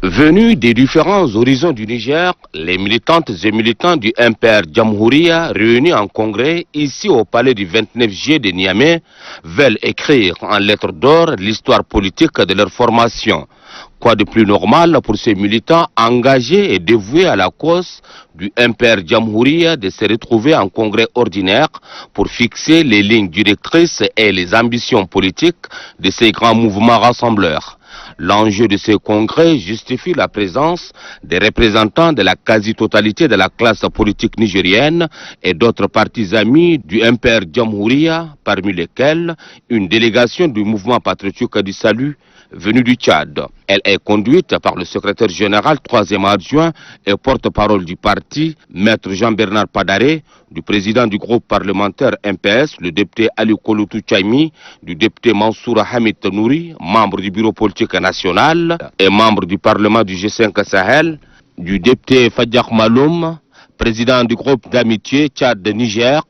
Venus des différents horizons du Niger, les militantes et militants du MPR Jamhouria réunis en congrès ici au palais du 29 juillet de Niamey veulent écrire en lettres d'or l'histoire politique de leur formation. Quoi de plus normal pour ces militants engagés et dévoués à la cause du MPR Jamhouria de se retrouver en congrès ordinaire pour fixer les lignes directrices et les ambitions politiques de ces grands mouvements rassembleurs. L'enjeu de ce congrès justifie la présence des représentants de la quasi-totalité de la classe politique nigérienne et d'autres partis amis du MPR Jamhouria, parmi lesquels une délégation du mouvement patriotique du salut venue du Tchad. Elle est conduite par le secrétaire général, 3e adjoint et porte-parole du parti, Maître Jean-Bernard Padaré, du président du groupe parlementaire MPS, le député Ali Kouloutou Tchaimi, du député Mansour Hamid Nouri, membre du bureau politique national et membre du parlement du G5 Sahel, du député Fadjak Maloum, président du groupe d'amitié Tchad-Niger,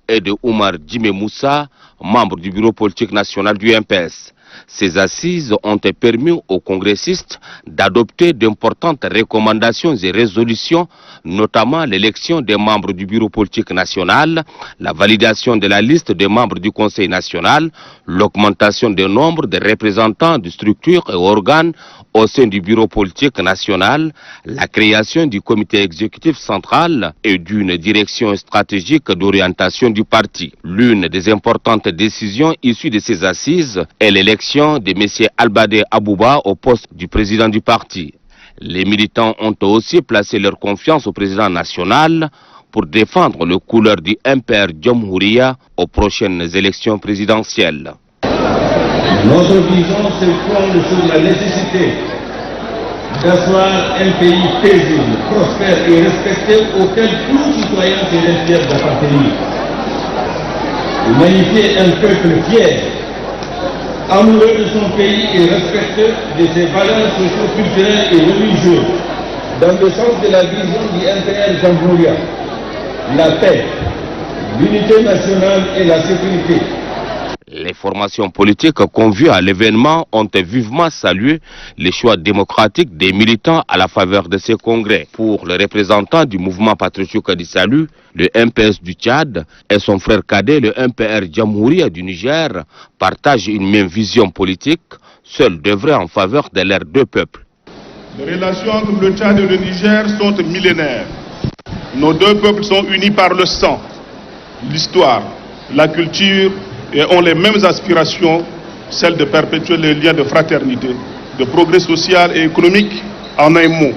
et de Oumar Djimé Moussa, membre du bureau politique national du MPS. Ces assises ont permis aux congressistes d'adopter d'importantes recommandations et résolutions, notamment l'élection des membres du bureau politique national, la validation de la liste des membres du Conseil national, l'augmentation du nombre de représentants de structures et organes au sein du bureau politique national, la création du comité exécutif central et d'une direction stratégique d'orientation du parti. L'une des importantes décisions issues de ces assises est l'élection de M. Albade Abouba au poste du président du parti. Les militants ont aussi placé leur confiance au président national pour défendre les couleurs du MPR Jamhouria aux prochaines élections présidentielles. Notre vision se fonde sur la nécessité d'asseoir un pays paisible, prospère et respecté auquel tout citoyen serait fier d'appartenir. De magnifier un peuple fier, amoureux de son pays et respectueux de ses valeurs socio-culturelles et religieuses, dans le sens de la vision du MPR Jamhouria, la paix, l'unité nationale et la sécurité. Les formations politiques conviées à l'événement ont vivement salué les choix démocratiques des militants à la faveur de ce congrès. Pour le représentant du mouvement patriotique du salut, le MPS du Tchad et son frère cadet, le MPR Jamhouria du Niger, partagent une même vision politique, seuls d'œuvrer en faveur de leurs deux peuples. Les relations entre le Tchad et le Niger sont millénaires. Nos deux peuples sont unis par le sang, l'histoire, la culture, et ont les mêmes aspirations, celles de perpétuer les liens de fraternité, de progrès social et économique, en un mot,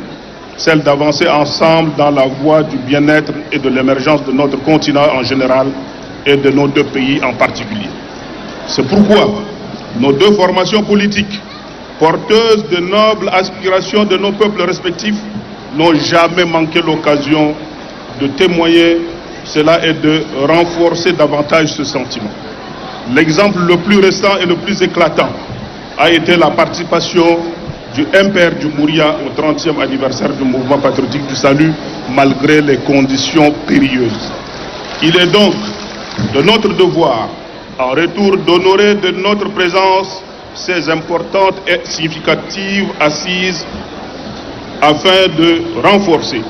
celle d'avancer ensemble dans la voie du bien-être et de l'émergence de notre continent en général et de nos deux pays en particulier. C'est pourquoi nos deux formations politiques, porteuses de nobles aspirations de nos peuples respectifs, n'ont jamais manqué l'occasion de témoigner cela et de renforcer davantage ce sentiment. L'exemple le plus récent et le plus éclatant a été la participation du MPR Jamhouria au 30e anniversaire du mouvement patriotique du salut, malgré les conditions périlleuses. Il est donc de notre devoir, en retour, d'honorer de notre présence ces importantes et significatives assises afin de renforcer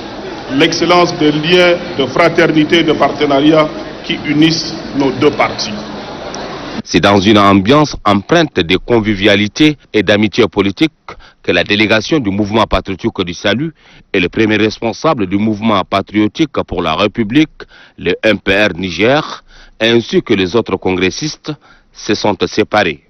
l'excellence des liens de fraternité et de partenariat qui unissent nos deux partis. C'est dans une ambiance empreinte de convivialité et d'amitié politique que la délégation du mouvement patriotique du salut et le premier responsable du mouvement patriotique pour la République, le MPR Niger, ainsi que les autres congressistes, se sont séparés.